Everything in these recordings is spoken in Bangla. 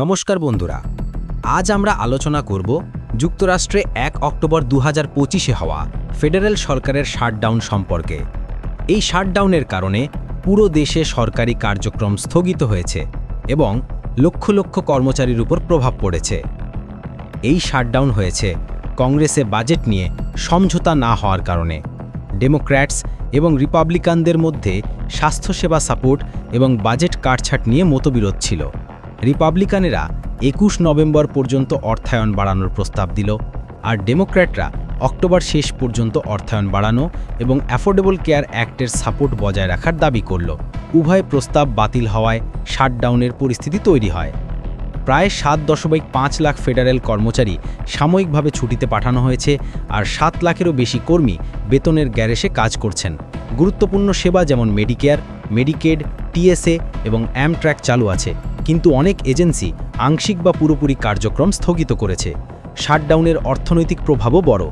নমস্কার বন্ধুরা, আজ আমরা আলোচনা করব যুক্তরাষ্ট্রে ১ অক্টোবর ২০২৫-এ হওয়া ফেডারেল সরকারের শাটডাউন সম্পর্কে। এই শাটডাউনের কারণে পুরো দেশে সরকারি কার্যক্রম স্থগিত হয়েছে এবং লক্ষ লক্ষ কর্মচারীর উপর প্রভাব পড়েছে। এই শাটডাউন হয়েছে কংগ্রেসে বাজেট নিয়ে সমঝোতা না হওয়ার কারণে। ডেমোক্র্যাটস এবং রিপাবলিকানদের মধ্যে স্বাস্থ্যসেবা সাপোর্ট এবং বাজেট কাটছাট নিয়ে মতবিরোধ ছিল। রিপাবলিকানেরা ২১ নভেম্বর পর্যন্ত অর্থায়ন বাড়ানোর প্রস্তাব দিল, আর ডেমোক্র্যাটরা অক্টোবর শেষ পর্যন্ত অর্থায়ন বাড়ানো এবং অ্যাফোর্ডেবল কেয়ার অ্যাক্টের সাপোর্ট বজায় রাখার দাবি করল। উভয় প্রস্তাব বাতিল হওয়ায় শাটডাউনের পরিস্থিতি তৈরি হয়। প্রায় ৭.৫ লাখ ফেডারেল কর্মচারী সাময়িকভাবে ছুটিতে পাঠানো হয়েছে, আর ৭ লাখেরও বেশি কর্মী বেতনের গ্যারেজে কাজ করছেন। গুরুত্বপূর্ণ সেবা যেমন মেডিকেয়ার, মেডিকেড, টিএসএ এবং অ্যামট্র্যাক চালু আছে, কিন্তু অনেক এজেন্সি আংশিক বা পুরোপুরি কার্যক্রম স্থগিত করেছে। শাটডাউনের অর্থনৈতিক প্রভাবও বড়।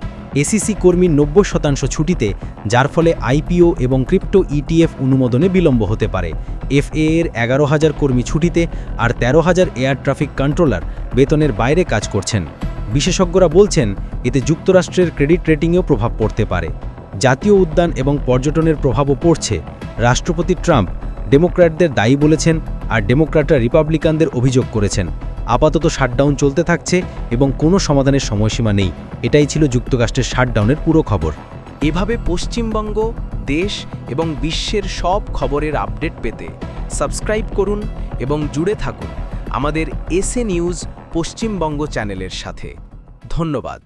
এসিসি কর্মীর ৯০% ছুটিতে, যার ফলে আইপিও এবং ক্রিপ্টো ইটিএফ অনুমোদনে বিলম্ব হতে পারে। এফএ এর ১১,০০০ কর্মী ছুটিতে, আর ১৩,০০০ এয়ার ট্রাফিক কন্ট্রোলার বেতনের বাইরে কাজ করছেন। বিশেষজ্ঞরা বলছেন এতে যুক্তরাষ্ট্রের ক্রেডিট রেটিংয়েও প্রভাব পড়তে পারে। জাতীয় উদ্যান এবং পর্যটনের প্রভাবও পড়ছে। রাষ্ট্রপতি ট্রাম্প ডেমোক্র্যাটদের দায়ী বলেছেন, আর ডেমোক্র্যাটরা রিপাবলিকানদের অভিযোগ করেছেন। আপাতত শাটডাউন চলতে থাকছে এবং কোনো সমাধানের সময়সীমা নেই। এটাই ছিল যুক্তরাষ্ট্রের শাটডাউনের পুরো খবর। এভাবে পশ্চিমবঙ্গ, দেশ এবং বিশ্বের সব খবরের আপডেট পেতে সাবস্ক্রাইব করুন এবং জুড়ে থাকুন আমাদের এসএ নিউজ পশ্চিমবঙ্গ চ্যানেলের সাথে। ধন্যবাদ।